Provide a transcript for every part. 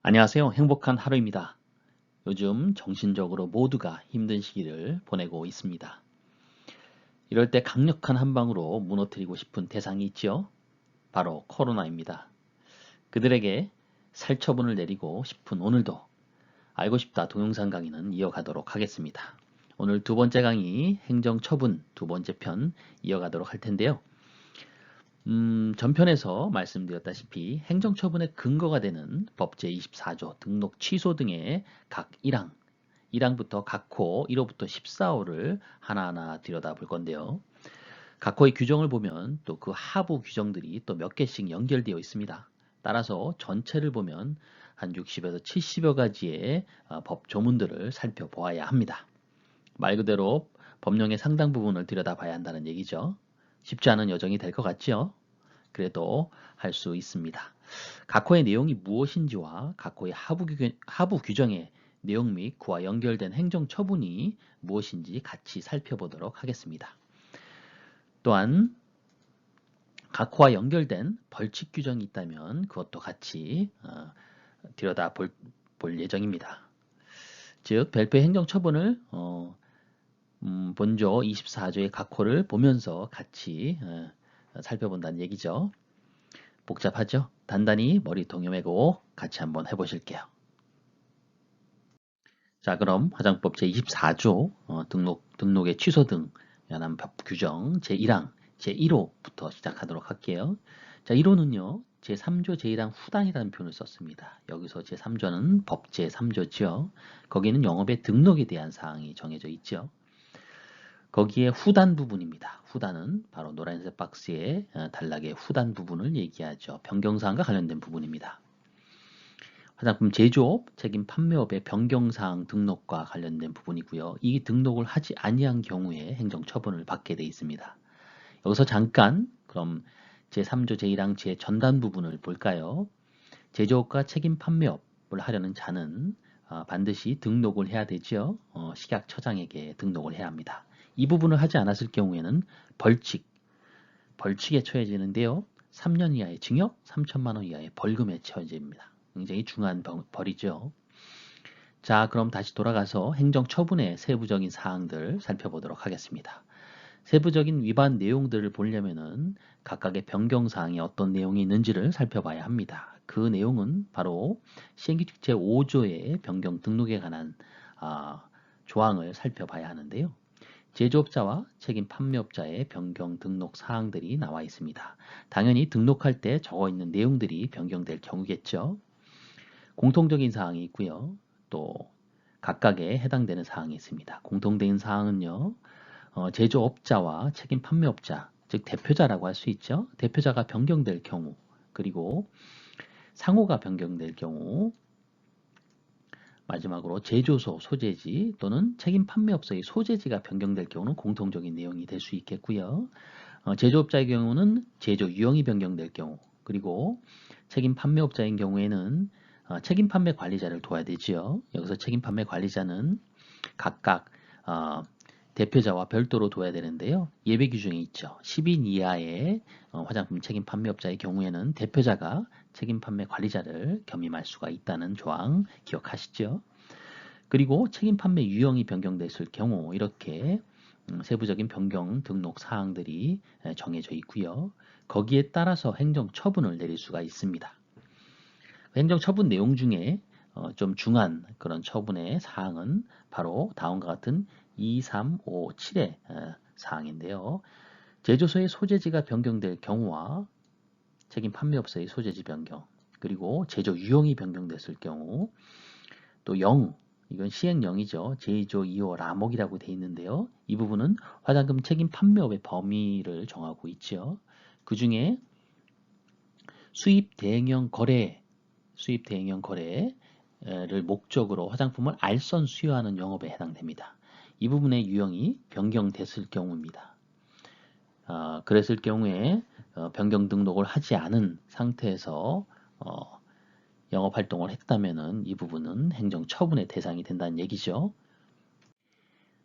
안녕하세요. 행복한 하루입니다. 요즘 정신적으로 모두가 힘든 시기를 보내고 있습니다. 이럴 때 강력한 한방으로 무너뜨리고 싶은 대상이 있죠. 바로 코로나입니다. 그들에게 살처분을 내리고 싶은 오늘도 알고 싶다 동영상 강의는 이어가도록 하겠습니다. 오늘 두 번째 강의 행정처분 두 번째 편 이어가도록 할 텐데요. 전편에서 말씀드렸다시피 행정처분의 근거가 되는 법 제24조 등록 취소 등의 각 1항부터 각 호 1호부터 14호를 하나하나 들여다볼 건데요. 각 호의 규정을 보면 또 그 하부 규정들이 또 몇 개씩 연결되어 있습니다. 따라서 전체를 보면 한 60에서 70여 가지의 법 조문들을 살펴보아야 합니다. 말 그대로 법령의 상당 부분을 들여다봐야 한다는 얘기죠. 쉽지 않은 여정이 될 것 같죠? 그래도 할 수 있습니다. 각 호의 내용이 무엇인지와 각 호의 하부 규정의 내용 및 그와 연결된 행정처분이 무엇인지 같이 살펴보도록 하겠습니다. 또한 각 호와 연결된 벌칙 규정이 있다면 그것도 같이 들여다볼 예정입니다. 즉 별도의 행정처분을 먼저 24조의 각 호를 보면서 같이 살펴본다는 얘기죠. 복잡하죠? 단단히 머리 동여매고 같이 한번 해보실게요. 자, 그럼 화장법 제24조 등록의 취소 등 관한 법 규정 제1항 제1호부터 시작하도록 할게요. 자, 1호는요. 제3조 제1항 후단이라는 표현을 썼습니다. 여기서 제3조는 법 제3조죠. 거기는 영업의 등록에 대한 사항이 정해져 있죠. 거기에 후단 부분입니다. 후단은 바로 노란색 박스에 단락의 후단 부분을 얘기하죠. 변경사항과 관련된 부분입니다. 화장품 제조업, 책임 판매업의 변경사항 등록과 관련된 부분이고요. 이 등록을 하지 아니한 경우에 행정처분을 받게 되어 있습니다. 여기서 잠깐 그럼 제3조 제1항 제전단 부분을 볼까요? 제조업과 책임 판매업을 하려는 자는 반드시 등록을 해야 되죠. 식약처장에게 등록을 해야 합니다. 이 부분을 하지 않았을 경우에는 벌칙에 처해지는데요. 3년 이하의 징역, 3천만 원 이하의 벌금에 처해집니다. 굉장히 중한 벌이죠. 자, 그럼 다시 돌아가서 행정처분의 세부적인 사항들 살펴보도록 하겠습니다. 세부적인 위반 내용들을 보려면은 각각의 변경사항이 어떤 내용이 있는지를 살펴봐야 합니다. 그 내용은 바로 시행규칙 제5조의 변경 등록에 관한 조항을 살펴봐야 하는데요. 제조업자와 책임 판매업자의 변경 등록 사항들이 나와 있습니다. 당연히 등록할 때 적어 있는 내용들이 변경될 경우겠죠. 공통적인 사항이 있고요. 또 각각에 해당되는 사항이 있습니다. 공통된 사항은요. 제조업자와 책임 판매업자, 즉 대표자라고 할 수 있죠. 대표자가 변경될 경우, 그리고 상호가 변경될 경우, 마지막으로 제조소, 소재지 또는 책임 판매업소의 소재지가 변경될 경우는 공통적인 내용이 될 수 있겠고요. 제조업자의 경우는 제조 유형이 변경될 경우, 그리고 책임 판매업자인 경우에는 책임 판매 관리자를 둬야 되지요. 여기서 책임 판매 관리자는 각각 대표자와 별도로 둬야 되는데요. 예외 규정이 있죠. 10인 이하의 화장품 책임 판매업자의 경우에는 대표자가 책임 판매 관리자를 겸임할 수가 있다는 조항 기억하시죠? 그리고 책임 판매 유형이 변경됐을 경우 이렇게 세부적인 변경 등록 사항들이 정해져 있고요. 거기에 따라서 행정처분을 내릴 수가 있습니다. 행정처분 내용 중에 좀 중한 그런 처분의 사항은 바로 다음과 같은 2, 3, 5, 7의 사항인데요. 제조소의 소재지가 변경될 경우와 책임 판매업소의 소재지 변경, 그리고 제조 유형이 변경됐을 경우, 또 0, 이건 시행령이죠. 제2조 2호 라목이라고 되어 있는데요. 이 부분은 화장품 책임 판매업의 범위를 정하고 있죠. 그 중에 수입 대행형 거래를 목적으로 화장품을 알선 수여하는 영업에 해당됩니다. 이 부분의 유형이 변경됐을 경우입니다. 그랬을 경우에 변경 등록을 하지 않은 상태에서 영업활동을 했다면 이 부분은 행정처분의 대상이 된다는 얘기죠.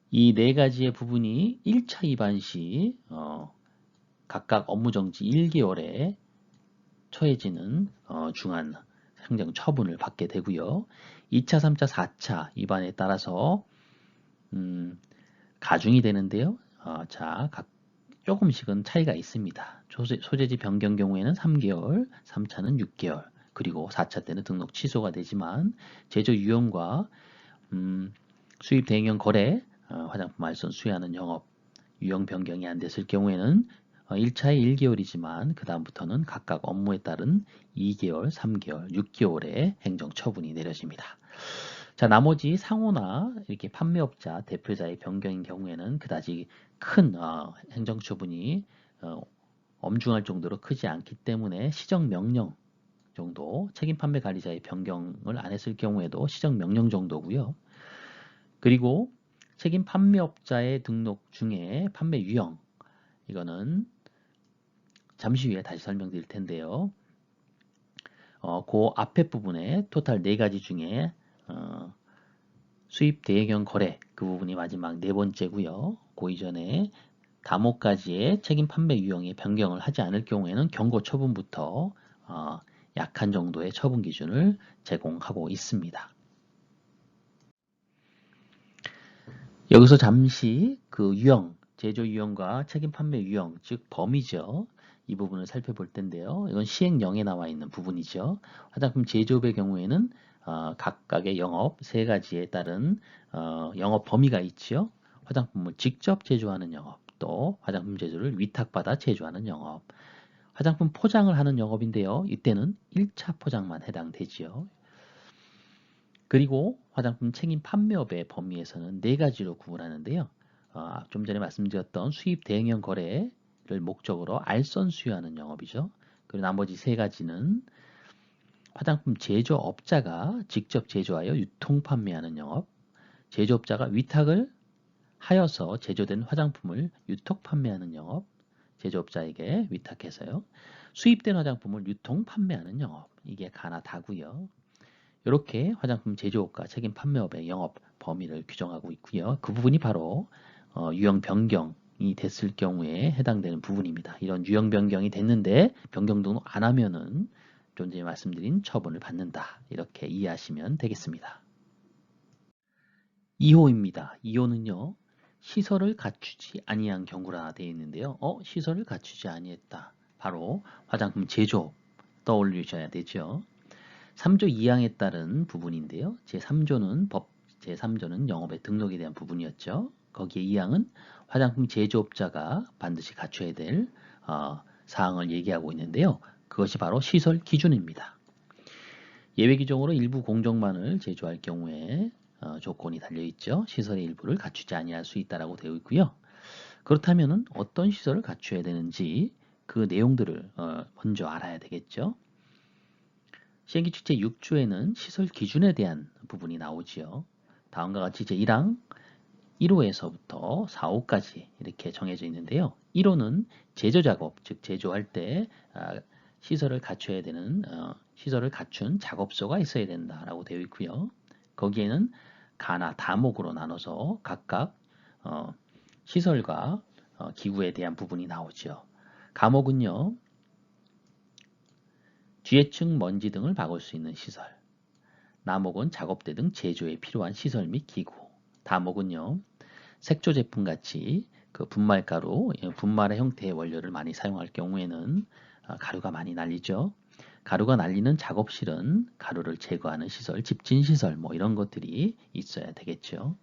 이 네 가지의 부분이 1차 위반 시 각각 업무정지 1개월에 처해지는 중한 행정 처분을 받게 되고요. 2차, 3차, 4차 위반에 따라서 가중이 되는데요. 자, 조금씩은 차이가 있습니다. 소재지 변경 경우에는 3개월, 3차는 6개월, 그리고 4차 때는 등록 취소가 되지만 제조 유형과 수입 대행형 거래, 화장품 알선 수여하는 영업, 유형 변경이 안 됐을 경우에는 1차에 1개월이지만 그 다음부터는 각각 업무에 따른 2개월, 3개월, 6개월의 행정처분이 내려집니다. 자, 나머지 상호나 이렇게 판매업자, 대표자의 변경인 경우에는 그다지 큰 행정처분이 엄중할 정도로 크지 않기 때문에 시정명령 정도, 책임 판매 관리자의 변경을 안 했을 경우에도 시정명령 정도고요. 그리고 책임 판매업자의 등록 중에 판매 유형, 이거는 잠시 후에 다시 설명드릴 텐데요. 그 앞에 부분에 토탈 4가지 중에 수입 대행형 거래, 그 부분이 마지막 4번째고요. 그 이전에 다목가지의 책임 판매 유형의 변경을 하지 않을 경우에는 경고 처분부터 약한 정도의 처분 기준을 제공하고 있습니다. 여기서 잠시 그 유형, 제조 유형과 책임 판매 유형, 즉 범위죠. 이 부분을 살펴볼 텐데요. 이건 시행령에 나와 있는 부분이죠. 화장품 제조업의 경우에는 각각의 영업 3가지에 따른 영업 범위가 있죠. 화장품을 직접 제조하는 영업, 또 화장품 제조를 위탁받아 제조하는 영업, 화장품 포장을 하는 영업인데요. 이때는 1차 포장만 해당되지요. 그리고 화장품 책임 판매업의 범위에서는 4가지로 구분하는데요. 좀 전에 말씀드렸던 수입 대행형 거래를 목적으로 알선 수여하는 영업이죠. 그리고 나머지 3가지는 화장품 제조업자가 직접 제조하여 유통 판매하는 영업, 제조업자가 위탁을 하여서 제조된 화장품을 유통 판매하는 영업, 제조업자에게 위탁해서요. 수입된 화장품을 유통 판매하는 영업, 이게 가나 다고요. 이렇게 화장품 제조업과 책임 판매업의 영업 범위를 규정하고 있고요. 그 부분이 바로 유형 변경이 됐을 경우에 해당되는 부분입니다. 이런 유형 변경이 됐는데 변경 등록 안 하면은 좀 전에 말씀드린 처분을 받는다. 이렇게 이해하시면 되겠습니다. 2호입니다. 2호는요. 시설을 갖추지 아니한 경우라 되어 있는데요. 시설을 갖추지 아니했다. 바로 화장품 제조업 떠올리셔야 되죠. 3조 2항에 따른 부분인데요. 제3조는 제3조는 영업의 등록에 대한 부분이었죠. 거기에 2항은 화장품 제조업자가 반드시 갖춰야 될 사항을 얘기하고 있는데요. 그것이 바로 시설 기준입니다. 예외 규정으로 일부 공정만을 제조할 경우에 조건이 달려있죠. 시설의 일부를 갖추지 아니할 수 있다라고 되어 있고요. 그렇다면 어떤 시설을 갖춰야 되는지 그 내용들을 먼저 알아야 되겠죠. 시행규칙 제6조에는 시설 기준에 대한 부분이 나오지요. 다음과 같이 제1항 1호에서부터 4호까지 이렇게 정해져 있는데요. 1호는 제조작업, 즉 제조할 때 시설을 갖춰야 되는 시설을 갖춘 작업소가 있어야 된다라고 되어 있고요. 거기에는 가나 다목으로 나눠서 각각 시설과 기구에 대한 부분이 나오죠. 가목은요. 지하층 먼지 등을 막을 수 있는 시설, 나목은 작업대 등 제조에 필요한 시설 및 기구, 다목은요. 색조 제품 같이 그 분말가루, 분말의 형태의 원료를 많이 사용할 경우에는 가루가 많이 날리죠. 가루가 날리는 작업실은 가루를 제거하는 시설, 집진시설 뭐 이런 것들이 있어야 되겠죠.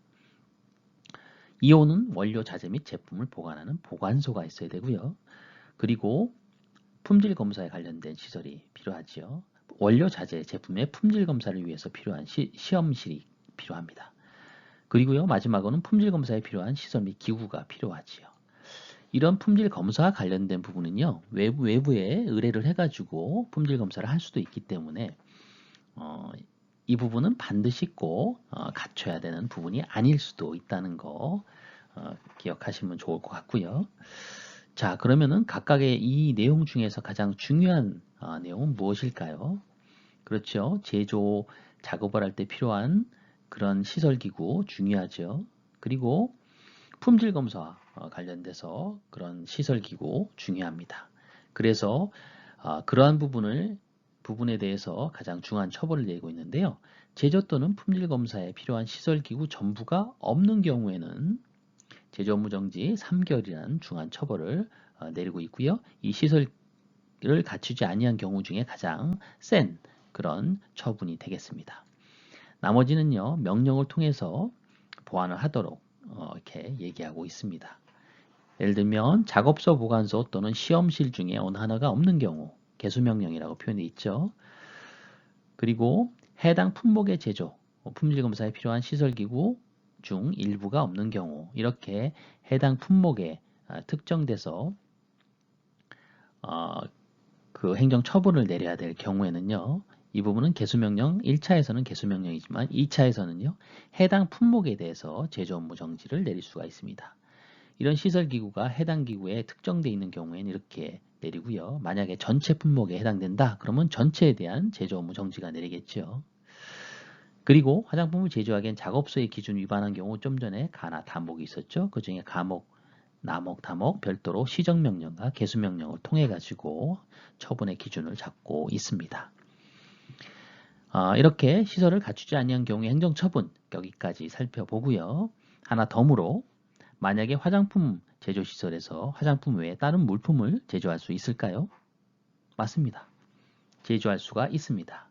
2호는 원료 자재 및 제품을 보관하는 보관소가 있어야 되고요. 그리고 품질 검사에 관련된 시설이 필요하지요. 원료 자재 제품의 품질 검사를 위해서 필요한 시험실이 필요합니다. 그리고요, 마지막으로는 품질 검사에 필요한 시설 및 기구가 필요하지요. 이런 품질 검사와 관련된 부분은요, 외부에 의뢰를 해가지고 품질 검사를 할 수도 있기 때문에 이 부분은 반드시 꼭 갖춰야 되는 부분이 아닐 수도 있다는 거 기억하시면 좋을 것 같고요. 자, 그러면은 각각의 이 내용 중에서 가장 중요한 내용은 무엇일까요? 그렇죠. 제조 작업을 할 때 필요한 그런 시설기구 중요하죠. 그리고 품질 검사와 관련돼서 그런 시설기구 중요합니다. 그래서 그러한 부분을 부분에 대해서 가장 중한 처벌을 내리고 있는데요. 제조 또는 품질검사에 필요한 시설기구 전부가 없는 경우에는 제조 업무 정지 3개월이라는 중한 처벌을 내리고 있고요. 이 시설을 갖추지 아니한 경우 중에 가장 센 그런 처분이 되겠습니다. 나머지는요, 명령을 통해서 보완을 하도록 이렇게 얘기하고 있습니다. 예를 들면 작업소, 보관소 또는 시험실 중에 어느 하나가 없는 경우 개수명령이라고 표현되어 있죠. 그리고 해당 품목의 제조, 품질검사에 필요한 시설기구 중 일부가 없는 경우 이렇게 해당 품목에 특정돼서 그 행정처분을 내려야 될 경우에는요. 이 부분은 개수명령 1차에서는 개수명령이지만 2차에서는요. 해당 품목에 대해서 제조 업무 정지를 내릴 수가 있습니다. 이런 시설기구가 해당 기구에 특정되어 있는 경우에는 이렇게 내리고요. 만약에 전체 품목에 해당된다. 그러면 전체에 대한 제조 업무 정지가 내리겠죠. 그리고 화장품을 제조하기엔 작업소의 기준 위반한 경우 좀 전에 가나 다목이 있었죠. 그 중에 가목, 나목, 다목 별도로 시정명령과 개수명령을 통해 가지고 처분의 기준을 잡고 있습니다. 이렇게 시설을 갖추지 아니한 경우의 행정처분 여기까지 살펴보고요. 하나 덤으로 만약에 화장품 제조시설에서 화장품 외에 다른 물품을 제조할 수 있을까요? 맞습니다. 제조할 수가 있습니다.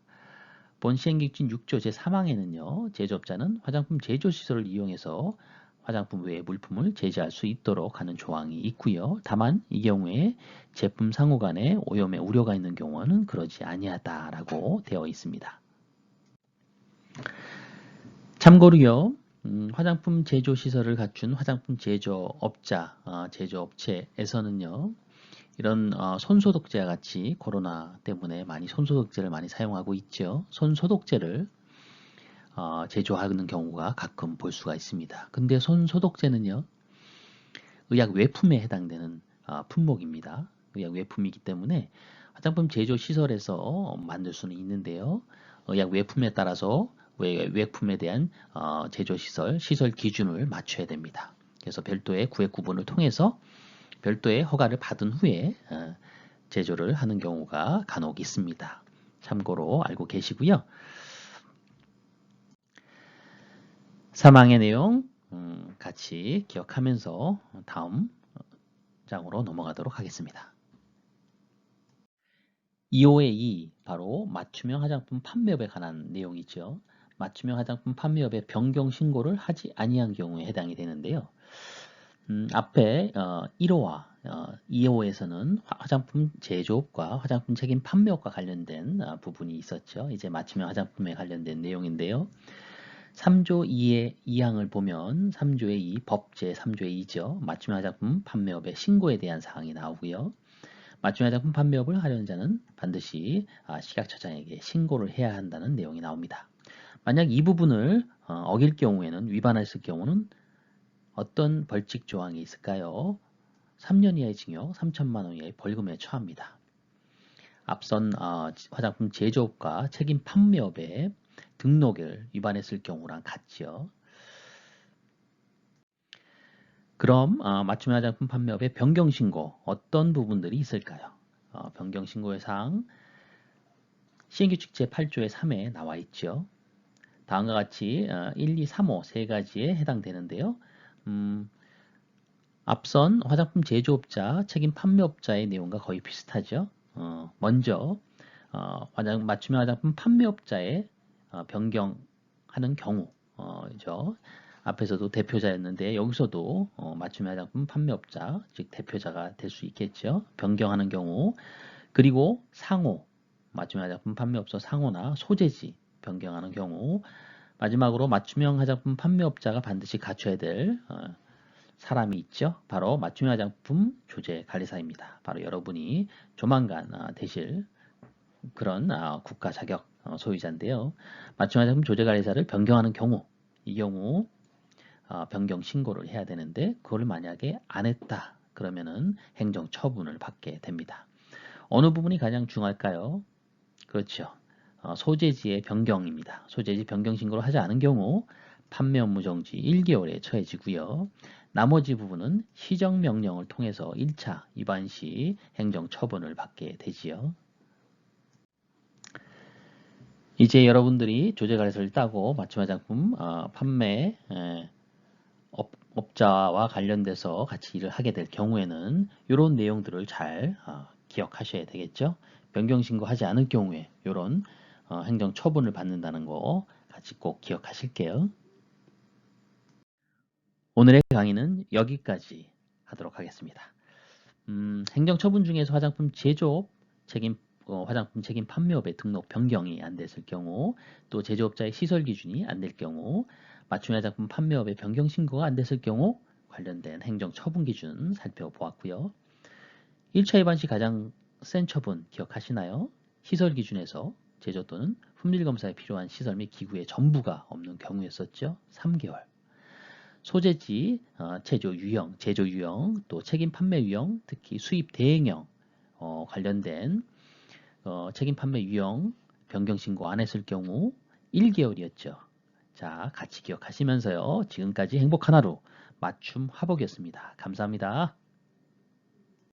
본 시행규칙 6조 제3항에는요. 제조업자는 화장품 제조시설을 이용해서 화장품 외의 물품을 제조할 수 있도록 하는 조항이 있고요. 다만 이 경우에 제품 상호 간에 오염의 우려가 있는 경우는 그러지 아니하다라고 되어 있습니다. 참고로요. 화장품 제조시설을 갖춘 화장품 제조업자, 제조업체에서는요. 이런 손소독제와 같이 코로나 때문에 많이 손소독제를 많이 사용하고 있죠. 손소독제를 제조하는 경우가 가끔 볼 수가 있습니다. 근데 손소독제는요. 의약 외품에 해당되는 품목입니다. 의약 외품이기 때문에 화장품 제조시설에서 만들 수는 있는데요. 의약 외품에 따라서 외품에 대한 제조시설, 시설 기준을 맞춰야 됩니다. 그래서 별도의 구획 구분을 통해서 별도의 허가를 받은 후에 제조를 하는 경우가 간혹 있습니다. 참고로 알고 계시고요. 사망의 내용 같이 기억하면서 다음 장으로 넘어가도록 하겠습니다. 2호의 2, 바로 맞춤형 화장품 판매업에 관한 내용이죠. 맞춤형 화장품 판매업의 변경 신고를 하지 아니한 경우에 해당이 되는데요. 앞에 1호와 2호에서는 화장품 제조업과 화장품 책임 판매업과 관련된 부분이 있었죠. 이제 맞춤형 화장품에 관련된 내용인데요. 3조 2의 2항을 보면 3조의 2, 법제 3조의 2죠. 맞춤형 화장품 판매업의 신고에 대한 사항이 나오고요. 맞춤형 화장품 판매업을 하려는 자는 반드시 식약처장에게 신고를 해야 한다는 내용이 나옵니다. 만약 이 부분을 어길 경우에는 위반했을 경우는 어떤 벌칙 조항이 있을까요? 3년 이하의 징역, 3천만 원 이하의 벌금에 처합니다. 앞선 화장품 제조업과 책임 판매업의 등록을 위반했을 경우랑 같죠. 그럼 맞춤형 화장품 판매업의 변경신고 어떤 부분들이 있을까요? 변경신고의 사항 시행규칙 제8조의 3에 나와 있죠. 다음과 같이 1, 2, 3호 세 가지에 해당되는데요. 앞선 화장품 제조업자, 책임 판매업자의 내용과 거의 비슷하죠. 먼저 맞춤형 화장품 판매업자의 변경하는 경우죠. 앞에서도 대표자였는데 여기서도 맞춤형 화장품 판매업자, 즉 대표자가 될 수 있겠죠. 변경하는 경우 그리고 상호, 맞춤형 화장품 판매업소 상호나 소재지 변경하는 경우 마지막으로 맞춤형 화장품 판매업자가 반드시 갖춰야 될 사람이 있죠. 바로 맞춤형 화장품 조제 관리사입니다. 바로 여러분이 조만간 되실 그런 국가 자격 소유자인데요. 맞춤형 화장품 조제 관리사를 변경하는 경우 이 경우 변경 신고를 해야 되는데 그걸 만약에 안 했다 그러면은 행정 처분을 받게 됩니다. 어느 부분이 가장 중요할까요? 그렇죠. 소재지의 변경입니다. 소재지 변경 신고를 하지 않은 경우 판매 업무 정지 1개월에 처해지고요. 나머지 부분은 시정명령을 통해서 1차 위반 시 행정 처분을 받게 되지요. 이제 여러분들이 조제가래서를 따고 맞춤 화장품 판매 업자와 관련돼서 같이 일을 하게 될 경우에는 이런 내용들을 잘 기억하셔야 되겠죠. 변경신고하지 않을 경우에 이런 행정처분을 받는다는 거 같이 꼭 기억하실게요. 오늘의 강의는 여기까지 하도록 하겠습니다. 행정처분 중에서 화장품 제조업 책임 화장품 책임 판매업의 등록 변경이 안 됐을 경우, 또 제조업자의 시설 기준이 안 될 경우, 맞춤 화장품 판매업의 변경 신고가 안 됐을 경우 관련된 행정처분 기준 살펴보았고요. 1차 위반 시 가장 센 처분 기억하시나요? 시설 기준에서 제조 또는 품질 검사에 필요한 시설 및 기구의 전부가 없는 경우였었죠. 3개월. 소재지, 제조 유형, 또 책임 판매 유형, 특히 수입 대행형 관련된 책임 판매 유형 변경 신고 안 했을 경우 1개월이었죠. 자, 같이 기억하시면서요. 지금까지 행복한 하루 맞춤 화복이었습니다. 감사합니다.